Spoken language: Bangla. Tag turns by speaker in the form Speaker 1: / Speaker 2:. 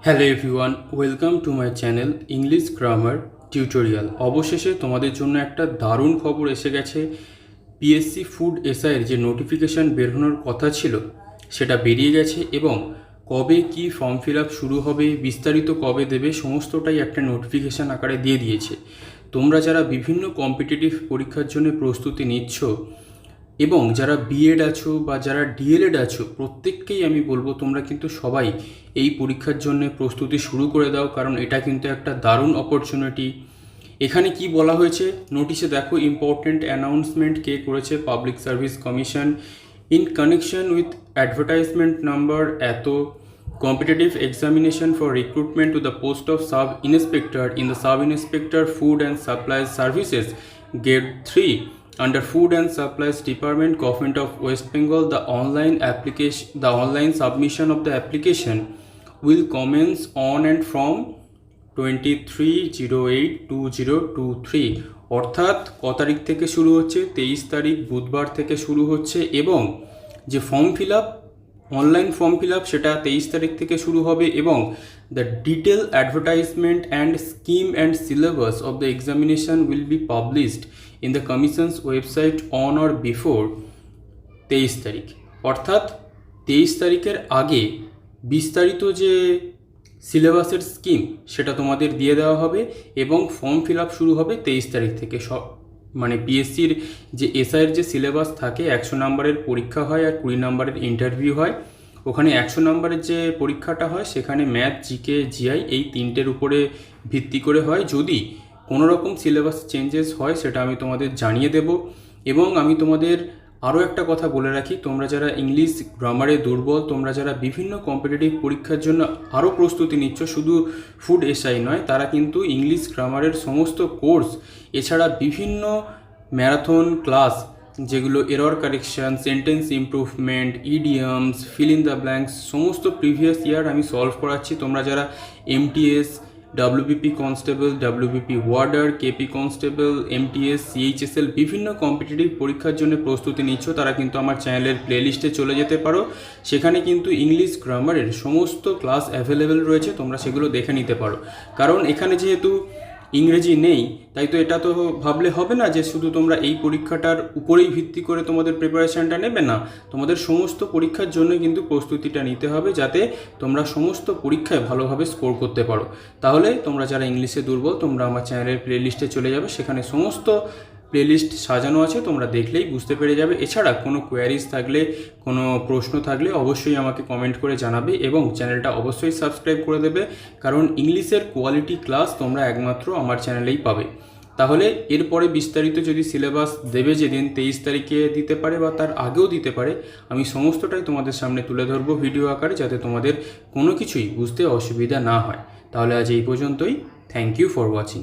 Speaker 1: Hello everyone, welcome to my channel English grammar tutorial. অবশেষে তোমাদের জন্য একটা দারুণ খবর এসে গেছে। পিএসসি ফুড এসআইয়ের যে নোটিফিকেশান বেরোনোর কথা ছিল সেটা বেরিয়ে গেছে এবং কবে কি ফর্ম ফিল আপ শুরু হবে, বিস্তারিত কবে দেবে, সমস্তটাই একটা নোটিফিকেশান আকারে দিয়ে দিয়েছে। তোমরা যারা বিভিন্ন কম্পিটিটিভ পরীক্ষার জন্য প্রস্তুতি নিচ্ছ এবং যারা বিএড আছো বা যারা ডিএলএড আছো, প্রত্যেককেই আমি বলবো তোমরা কিন্তু সবাই এই পরীক্ষার জন্য প্রস্তুতি শুরু করে দাও, কারণ এটা কিন্তু একটা দারুণ অপরচুনিটি। এখানে কি বলা হয়েছে নোটিশে দেখো, ইম্পর্টেন্ট অ্যানাউন্সমেন্ট কে করেছে, public service commission in connection with advertisement number এত competitive examination for recruitment to the post of sub inspector in the sub inspector food and supplies services grade 3 under food and supplies department, government of West Bengal. The online submission of the application will commence on and from 23/08/2023 অর্থাৎ ক তারিখ থেকে শুরু হচ্ছে, 23 তারিখ বুধবার থেকে শুরু হচ্ছে এবং যে form fill up, online form fill up সেটা 23 তারিখ থেকে শুরু হবে এবং the detail advertisement and scheme and syllabus of the examination will be published in the commission's website on or before 23 তারিখ। অর্থাৎ 23 তারিখের আগে বিস্তারিত যে সিলেবাসের স্কিম সেটা তোমাদের দিয়ে দেওয়া হবে এবং ফর্ম ফিল আপ শুরু হবে 23 তারিখ থেকে। মানে পিএসসির যে এসআইয়ের যে সিলেবাস থাকে, 100 নম্বরের পরীক্ষা হয় আর 20 নম্বরের ইন্টারভিউ হয়। ওখানে 100 নম্বরের যে পরীক্ষাটা হয় সেখানে ম্যাথ, জিকে, জিআই এই তিনটের উপরে ভিত্তি করে হয়। যদি কোনো রকম সিলেবাস চেঞ্জেস হয় সেটা আমি তোমাদের জানিয়ে দেব। এবং আমি তোমাদের আরও একটা কথা বলে রাখি, তোমরা যারা ইংলিশ গ্রামারে দুর্বল, তোমরা যারা বিভিন্ন কম্পিটিটিভ পরীক্ষার জন্য আরও প্রস্তুতি নিচ্ছ, শুধু ফুড এসআই নয়, তারা কিন্তু ইংলিশ গ্রামারের সমস্ত কোর্স এছাড়া বিভিন্ন ম্যারাথন ক্লাস, যেগুলো error correction, sentence improvement, idioms, fill in the blanks, সমস্ত প্রিভিয়াস ইয়ার আমি সলভ করাচ্ছি। তোমরা যারা MTS, WBP constable, WBP warder, KP constable, MTS, CHSL বিভিন্ন কম্পিটিটিভ পরীক্ষার জন্য প্রস্তুতি নিচ্ছ, তারা কিন্তু আমার চ্যানেলের প্লেলিস্টে চলে যেতে পারো। সেখানে কিন্তু ইংলিশ গ্রামারের সমস্ত ক্লাস অ্যাভেলেবেল রয়েছে, তোমরা সেগুলো দেখে নিতে পারো। কারণ এখানে যেহেতু ইংরেজি নেই, তাই তো এটা তো ভাবলে হবে না যে শুধু তোমরা এই পরীক্ষাটার উপরেই ভিত্তি করে তোমাদের প্রিপারেশানটা নেবে না। তোমাদের সমস্ত পরীক্ষার জন্য কিন্তু প্রস্তুতিটা নিতে হবে, যাতে তোমরা সমস্ত পরীক্ষায় ভালোভাবে স্কোর করতে পারো। তাহলে তোমরা যারা ইংলিশে দুর্বল, তোমরা আমার চ্যানেলের প্লেলিস্টে চলে যাবে, সেখানে সমস্ত প্লেলিস্ট সাজানো আছে, তোমরা দেখলেই বুঝতে পেরে যাবে। এছাড়া কোনো কোয়ারিজ থাকলে, কোনো প্রশ্ন থাকলে অবশ্যই আমাকে কমেন্ট করে জানাবে এবং চ্যানেলটা অবশ্যই সাবস্ক্রাইব করে দেবে, কারণ ইংলিশের কোয়ালিটি ক্লাস তোমরা একমাত্র আমার চ্যানেলেই পাবে। তাহলে এরপরে বিস্তারিত যদি সিলেবাস দেবে যেদিন 23 তারিখে দিতে পারে বা তার আগেও দিতে পারে, আমি সমস্তটাই তোমাদের সামনে তুলে ধরবো ভিডিও আকারে, যাতে তোমাদের কোনো কিছুই বুঝতে অসুবিধা না হয়। তাহলে আজ এই পর্যন্তই। Thank you for watching.